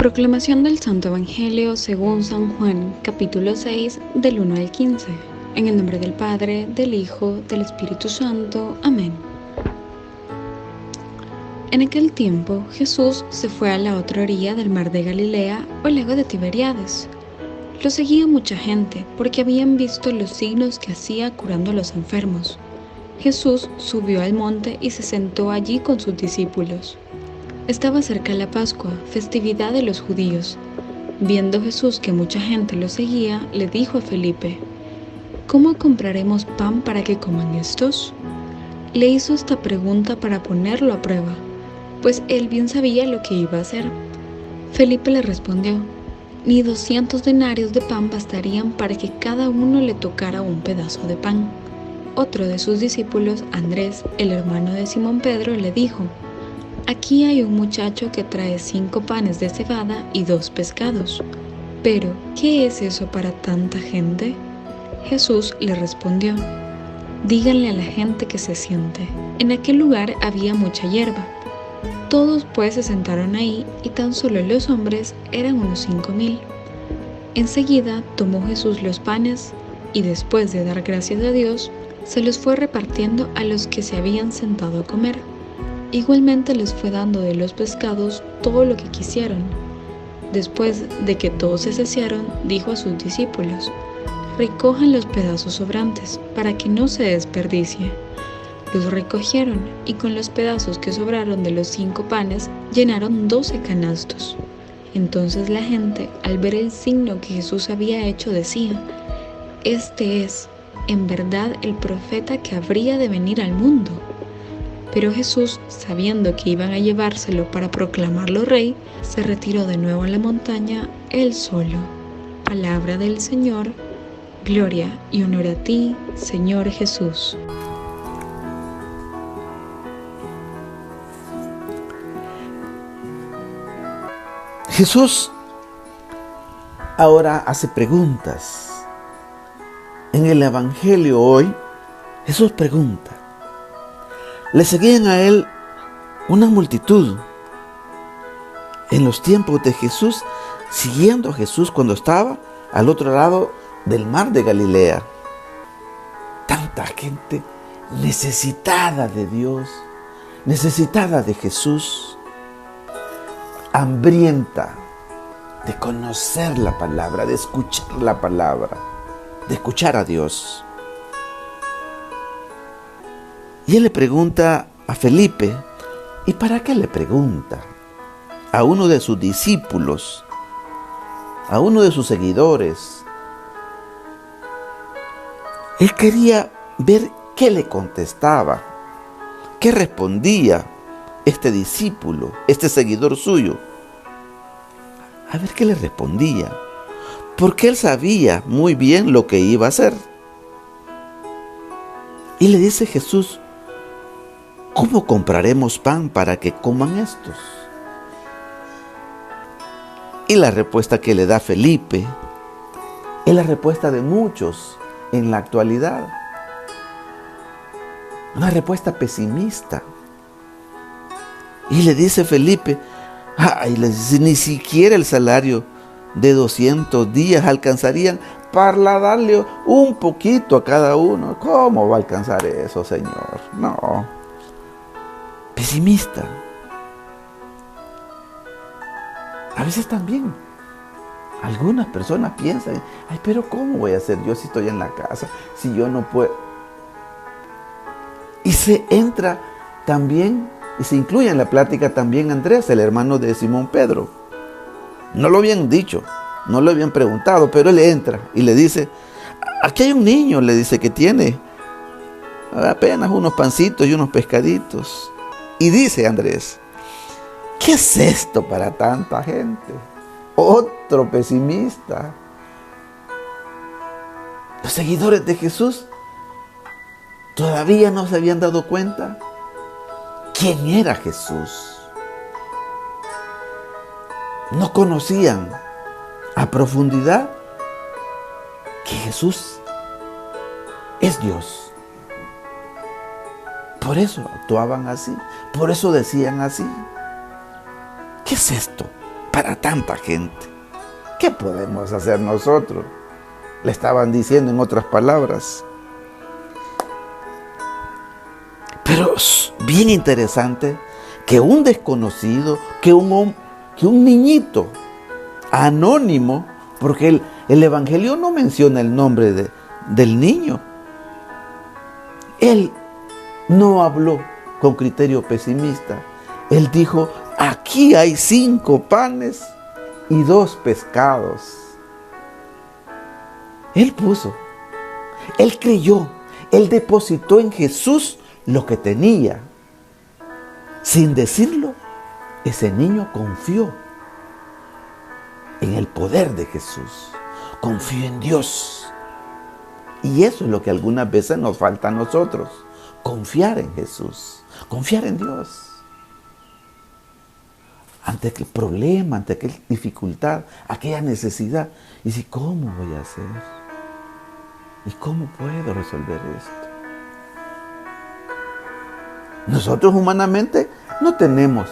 Proclamación del Santo Evangelio según San Juan, capítulo 6, del 1 al 15. En el nombre del Padre, del Hijo, del Espíritu Santo. Amén. En aquel tiempo, Jesús se fue a la otra orilla del mar de Galilea, o lago de Tiberíades. Lo seguía mucha gente, porque habían visto los signos que hacía curando a los enfermos. Jesús subió al monte y se sentó allí con sus discípulos. Estaba cerca la Pascua, festividad de los judíos. Viendo Jesús que mucha gente lo seguía, le dijo a Felipe: ¿Cómo compraremos pan para que coman estos? Le hizo esta pregunta para ponerlo a prueba, pues él bien sabía lo que iba a hacer. Felipe le respondió: Ni 200 denarios de pan bastarían para que cada uno le tocara un pedazo de pan. Otro de sus discípulos, Andrés, el hermano de Simón Pedro, le dijo: Aquí hay un muchacho que trae 5 panes de cebada y 2 pescados. Pero, ¿qué es eso para tanta gente? Jesús le respondió: Díganle a la gente que se siente. En aquel lugar había mucha hierba. Todos pues se sentaron ahí, y tan solo los hombres eran unos 5,000. Enseguida tomó Jesús los panes, y después de dar gracias a Dios, se los fue repartiendo a los que se habían sentado a comer. Igualmente les fue dando de los pescados todo lo que quisieron. Después de que todos se saciaron, dijo a sus discípulos: Recojan los pedazos sobrantes, para que no se desperdicie. Los recogieron, y con los pedazos que sobraron de los 5 panes, llenaron 12 canastos. Entonces la gente, al ver el signo que Jesús había hecho, decía: Este es, en verdad, el profeta que habría de venir al mundo. Pero Jesús, sabiendo que iban a llevárselo para proclamarlo rey, se retiró de nuevo a la montaña, él solo. Palabra del Señor. Gloria y honor a ti, Señor Jesús. Jesús ahora hace preguntas. En el Evangelio hoy, Jesús pregunta. Le seguían a él una multitud. En los tiempos de Jesús, siguiendo a Jesús cuando estaba al otro lado del mar de Galilea. Tanta gente necesitada de Dios, necesitada de Jesús, hambrienta de conocer la palabra, de escuchar la palabra, de escuchar a Dios. Y él le pregunta a Felipe, ¿y para qué le pregunta? A uno de sus discípulos, a uno de sus seguidores. Él quería ver qué le contestaba, qué respondía este discípulo, este seguidor suyo. A ver qué le respondía, porque él sabía muy bien lo que iba a hacer. Y le dice Jesús: ¿Cómo compraremos pan para que coman estos? Y la respuesta que le da Felipe es la respuesta de muchos en la actualidad. Una respuesta pesimista. Y le dice Felipe: ni siquiera el salario de 200 días alcanzarían para darle un poquito a cada uno. ¿Cómo va a alcanzar eso, Señor? No. Pesimista. A veces también algunas personas piensan: pero ¿cómo voy a hacer yo si estoy en la casa? Si yo no puedo. Y se entra también, y se incluye en la plática también Andrés, el hermano de Simón Pedro. No lo habían dicho, no lo habían preguntado, pero él entra y le dice: Aquí hay un niño, le dice, que tiene apenas unos pancitos y unos pescaditos. Y dice Andrés: ¿Qué es esto para tanta gente? Otro pesimista. Los seguidores de Jesús todavía no se habían dado cuenta quién era Jesús. No conocían a profundidad que Jesús es Dios. Por eso actuaban así, por eso decían así. ¿Qué es esto para tanta gente. ¿Qué podemos hacer nosotros? Le estaban diciendo en otras palabras. Pero es bien interesante que un desconocido, que un niñito anónimo, porque el Evangelio no menciona el nombre del niño. Él no habló con criterio pesimista. Él dijo, aquí hay 5 panes y 2 pescados. Él creyó, él depositó en Jesús lo que tenía. Sin decirlo, ese niño confió en el poder de Jesús, confió en Dios. Y eso es lo que algunas veces nos falta a nosotros, confiar en Jesús, confiar en Dios. Ante aquel problema, ante aquella dificultad, aquella necesidad, y si, ¿cómo voy a hacer? ¿Y cómo puedo resolver esto? Nosotros humanamente no tenemos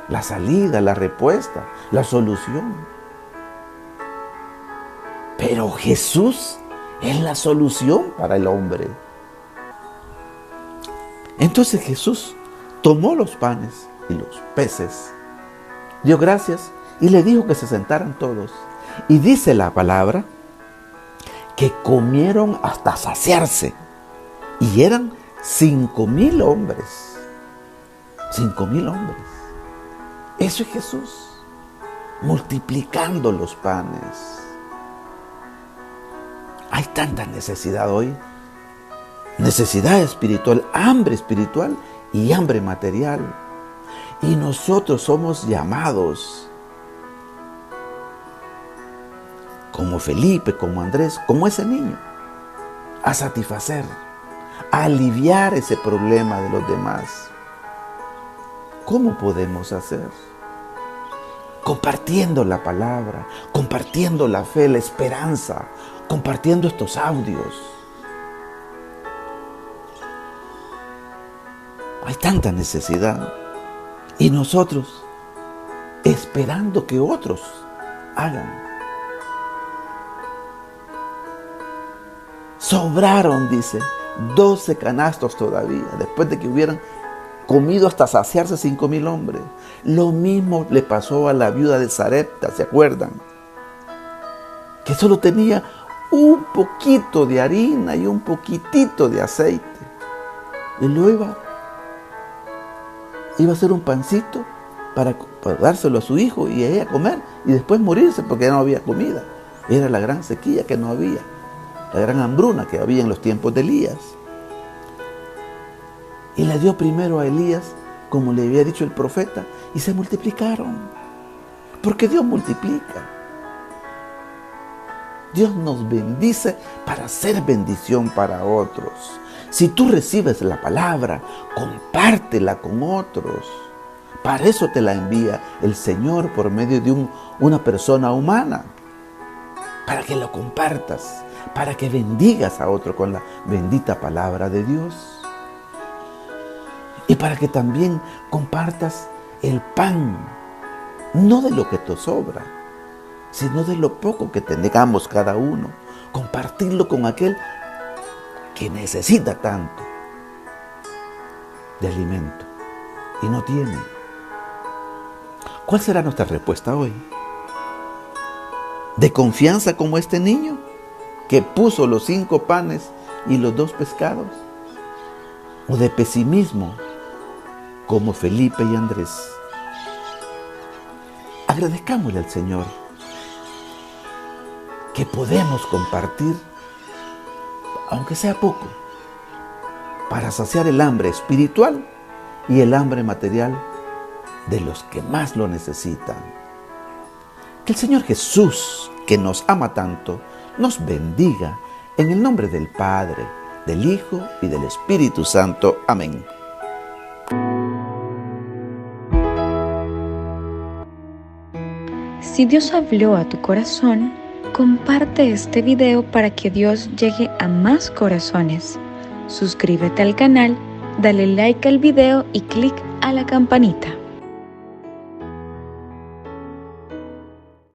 la salida, la respuesta, la solución. Pero Jesús es la solución para el hombre. Entonces Jesús tomó los panes y los peces, dio gracias y le dijo que se sentaran todos. Y dice la palabra que comieron hasta saciarse. Y eran 5,000 hombres. 5,000 hombres. Eso es Jesús, multiplicando los panes. Hay tanta necesidad hoy. Necesidad espiritual, hambre espiritual y hambre material. Y nosotros somos llamados, como Felipe, como Andrés, como ese niño, a satisfacer, a aliviar ese problema de los demás. ¿Cómo podemos hacer? Compartiendo la palabra, compartiendo la fe, la esperanza, compartiendo estos audios. Hay tanta necesidad y nosotros esperando que otros hagan. Sobraron, dice, 12 canastos todavía, después de que hubieran comido hasta saciarse 5,000 hombres. Lo mismo le pasó a la viuda de Sarepta, ¿se acuerdan? Que solo tenía un poquito de harina y un poquitito de aceite. Y lo iba a hacer un pancito para dárselo a su hijo y a ella comer y después morirse porque ya no había comida. Era la gran sequía que no había, la gran hambruna que había en los tiempos de Elías. Y le dio primero a Elías, como le había dicho el profeta, y se multiplicaron. Porque Dios multiplica. Dios nos bendice para ser bendición para otros. Si tú recibes la palabra, compártela con otros. Para eso te la envía el Señor por medio de una persona humana. Para que lo compartas, para que bendigas a otro con la bendita palabra de Dios. Y para que también compartas el pan, no de lo que te sobra, sino de lo poco que tengamos cada uno. Compartirlo con aquel que necesita tanto de alimento y no tiene. ¿Cuál será nuestra respuesta hoy? ¿De confianza como este niño que puso los 5 panes y los 2 pescados? ¿O de pesimismo como Felipe y Andrés? Agradezcámosle al Señor que podemos compartir, aunque sea poco, para saciar el hambre espiritual y el hambre material de los que más lo necesitan. Que el Señor Jesús, que nos ama tanto, nos bendiga en el nombre del Padre, del Hijo y del Espíritu Santo. Amén. Si Dios habló a tu corazón, comparte este video para que Dios llegue a más corazones. Suscríbete al canal, dale like al video y clic a la campanita.